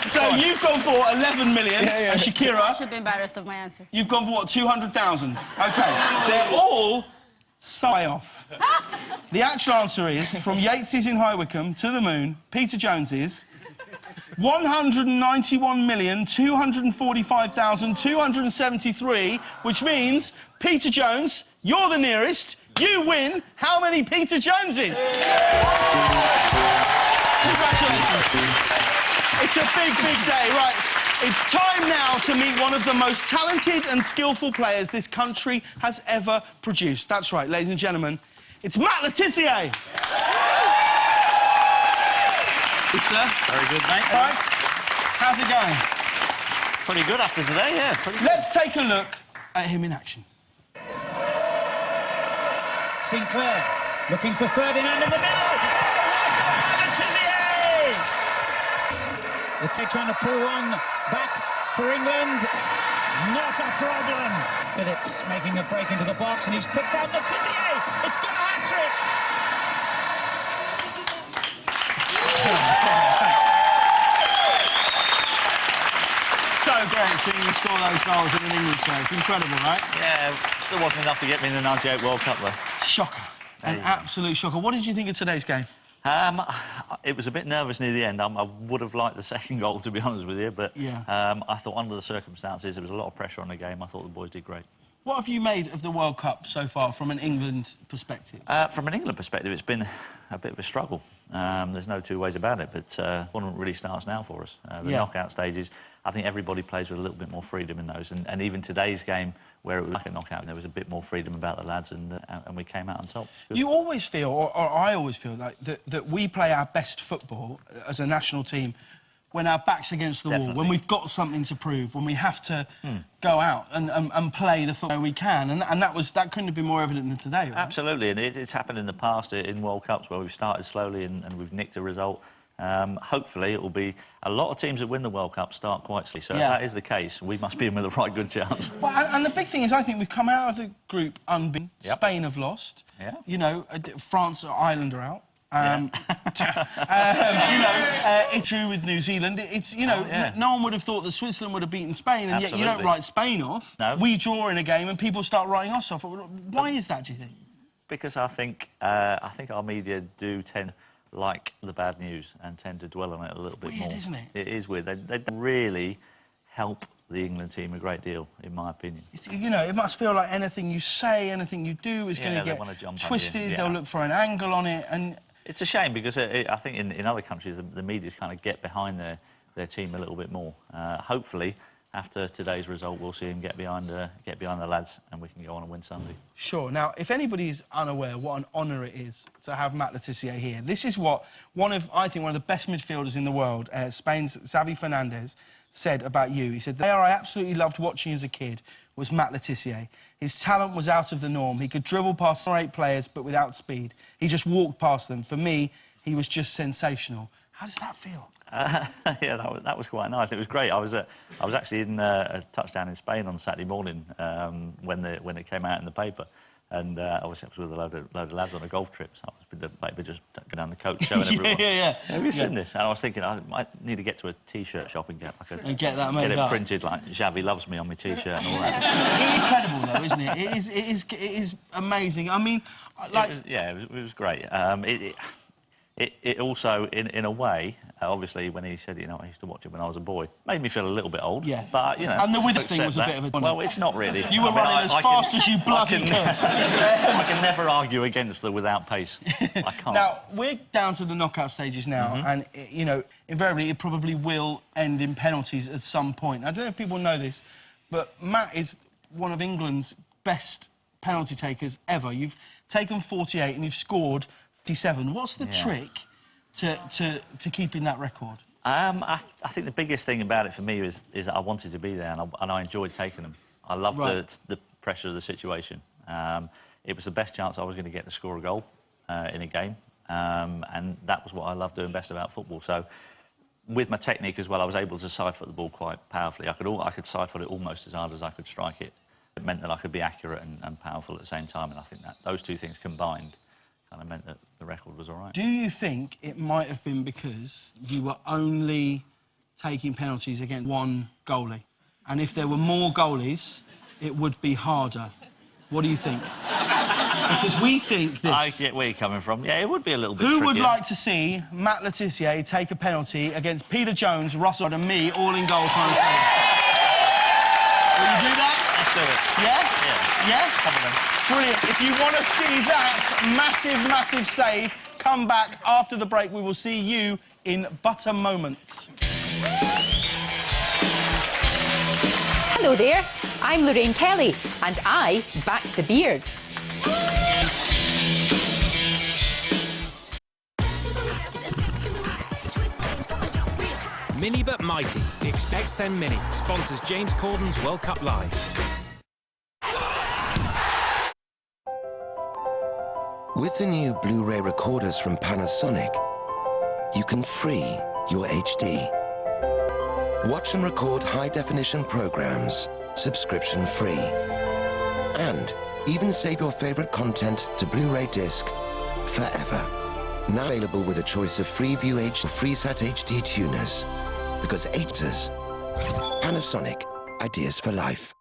So you've gone for 11 million, and Shakira... I should be embarrassed of my answer. You've gone for, what, 200,000? OK. They're all way off. The actual answer is, from Yates's in High Wycombe to the moon, Peter Jones's, 191,245,273, which means, Peter Jones, you're the nearest. You win. How many Peter Joneses? Congratulations. It's a big, big day. Right, it's time now to meet one of the most talented and skillful players this country has ever produced. That's right, ladies and gentlemen, it's Matt Le Tissier. Hey, sir. Very good, mate. Right, how's it going? Pretty good after today, yeah. Pretty good. Let's take a look at him in action. Sinclair looking for Ferdinand in the middle. It's trying to pull one back for England. Not a problem. Phillips making a break into the box, and he's picked out Le Tissier. It's got a hat-trick. So great seeing you score those goals in an English show. It's incredible, right? Yeah, still wasn't enough to get me in the '98 World Cup, though. Shocker. An absolute shocker. What did you think of today's game? It was a bit nervous near the end. I would have liked the second goal, to be honest with you, but I thought under the circumstances there was a lot of pressure on the game. I thought the boys did great. What have you made of the World Cup so far from an England perspective? From an England perspective, it's been a bit of a struggle. There's no two ways about it, but tournament really starts now for us. The knockout stages, I think everybody plays with a little bit more freedom in those, and even today's game, where it was like a knockout, there was a bit more freedom about the lads, and we came out on top. You always feel, or I always feel, like that we play our best football as a national team when our back's against the wall, when we've got something to prove, when we have to go out and play the football we can, and that couldn't have been more evident than today, right? Absolutely, and it's happened in the past in World Cups where we've started slowly and we've nicked a result. Hopefully, it will be a lot of teams that win the World Cup start quite slowly. So if that is the case, we must be in with a right good chance. Well, and the big thing is, I think we've come out of the group unbeaten. Spain have lost. You know, France or Ireland are out. It's true with New Zealand. It's, you know, no one would have thought that Switzerland would have beaten Spain, and yet you don't write Spain off. No. We draw in a game and people start writing us off. Why is that, do you think? Because I think our media do tend like the bad news and tend to dwell on it a little bit more. Weird, isn't it? It is weird. They don't really help the England team a great deal, in my opinion. You know, it must feel like anything you say, anything you do is going to get twisted. They'll look for an angle on it, and it's a shame because I think in other countries the media's kind of get behind their team a little bit more. Hopefully, after today's result, we'll see him get behind the lads, and we can go on and win Sunday. Sure. Now, if anybody's unaware what an honour it is to have Matt Le Tissier here, this is what I think one of the best midfielders in the world, Spain's Xavi Fernandez, said about you. He said, "The player I absolutely loved watching as a kid was Matt Le Tissier. His talent was out of the norm. He could dribble past 7 or 8 players, but without speed. He just walked past them. For me, he was just sensational." How does that feel? Yeah, that was quite nice. It was great. I was actually in a touchdown in Spain on Saturday morning when it came out in the paper, and I was with a load of lads on a golf trip. So I was with the paper just going down the coach showing everyone. Have you seen this? And I was thinking I might need to get to a T-shirt shop and get it printed like Xavi loves me on my T-shirt and all that. Incredible though, isn't it? It is amazing. I mean, like it was great. It also, in a way, obviously, when he said, you know, I used to watch it when I was a boy, made me feel a little bit old. Yeah. But, you know... And the Withers thing was a bit of a... Well, it's not really. You were running as fast as you bloody could. I can never argue against the without pace. I can't. Now, we're down to the knockout stages now, and, you know, invariably, it probably will end in penalties at some point. I don't know if people know this, but Matt is one of England's best penalty takers ever. You've taken 48 and you've scored 57. What's the trick to keeping that record? I think the biggest thing about it for me is that I wanted to be there and I enjoyed taking them. I loved the pressure of the situation. It was the best chance I was going to get to score a goal in a game, and that was what I loved doing best about football. So, with my technique as well, I was able to side-foot the ball quite powerfully. I could side-foot it almost as hard as I could strike it. It meant that I could be accurate and powerful at the same time, and I think that those two things combined kind of meant that the record was all right. Do you think it might have been because you were only taking penalties against one goalie. And if there were more goalies, it would be harder. What do you think? Because we think this. I get where you're coming from. Yeah, it would be a little bit Who trickier. would like to see Matt Le Tissier take a penalty against Peter Jones, Russell and me all in goal trying to save it? Will you do that? Let's do it. Yeah? Yeah. Yeah? Come on then. Brilliant. If you want to see that massive save, come back after the break. We will see you in but a moment. Hello there, I'm Lorraine Kelly and I back the beard. Mini but mighty. The Expect 10 Mini sponsors James Corden's World Cup Live. With the new Blu-ray recorders from Panasonic, you can free your HD. Watch and record high-definition programs, subscription-free. And even save your favorite content to Blu-ray disc forever. Now available with a choice of Freeview H or FreeSat HD tuners. Because H's, Panasonic, ideas for life.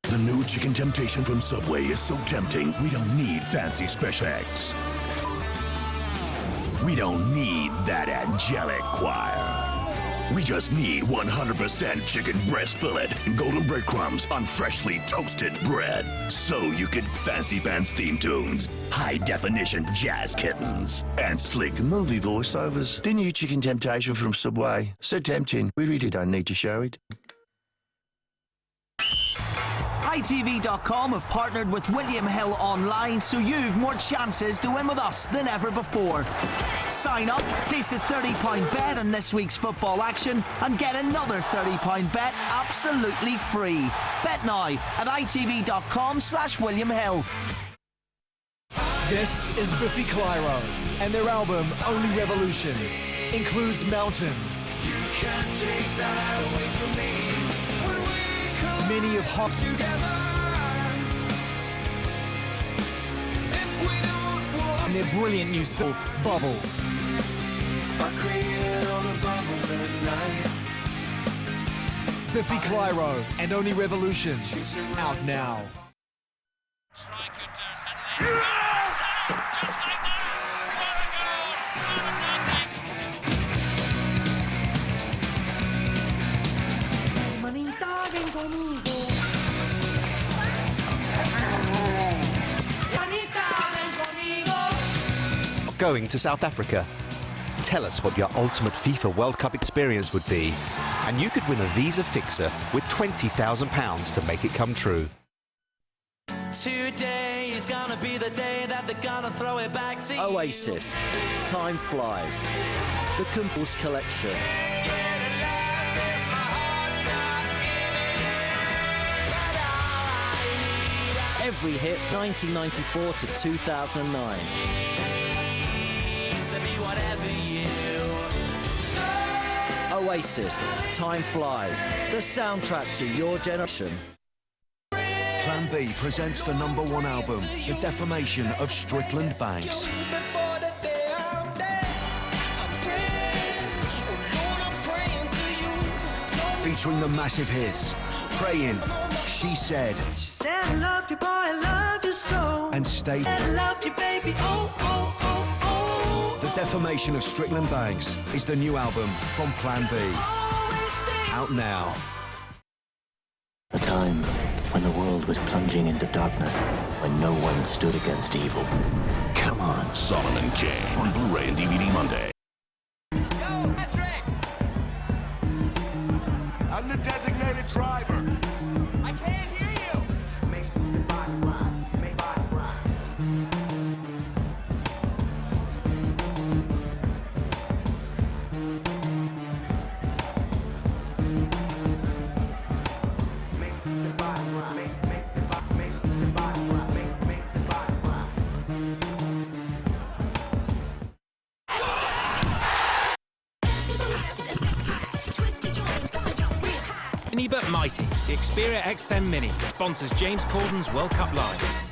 The new chicken temptation from Subway is so tempting, we don't need fancy special effects. We don't need that angelic choir. We just need 100% chicken breast fillet and golden breadcrumbs on freshly toasted bread. So you can fancy pants theme tunes, high-definition jazz kittens, and slick movie voiceovers. The new chicken temptation from Subway. So tempting, we really don't need to show it. ITV.com have partnered with William Hill Online so you've more chances to win with us than ever before. Sign up, place a £30 bet on this week's football action and get another £30 bet absolutely free. Bet now at ITV.com/William Hill. This is Biffy Clyro, and their album Only Revolutions includes Mountains. You can't take that away from me. Many of Hot and their brilliant new song, Bubbles. I created all the bubbles at night. Biffy Clyro and Only Revolutions, out now. Going to South Africa. Tell us what your ultimate FIFA World Cup experience would be, and you could win a visa fixer with £20,000 to make it come true. Today is gonna be the day that they're gonna throw it back to Oasis, Time Flies, the Compulse Collection. Every hit 1994 to 2009. Oasis, Time Flies, the soundtrack to your generation. Plan B presents the #1 album, The Defamation of Strickland Banks. Featuring the massive hits, Praying, She Said, I love you, boy, I love you so. and Stay. I love you, baby, oh, oh, oh, oh. The Defamation of Strickland Banks is the new album from Plan B. Out now. A time when the world was plunging into darkness, when no one stood against evil. Come on. Solomon Kane on Blu-ray and DVD Monday. I'm the designated driver. I can't hear you. Make the body rock. Make body rock. Make the body rock. Make the body rock. Make the body rock. Mini but mighty. The Xperia X10 Mini sponsors James Corden's World Cup Live.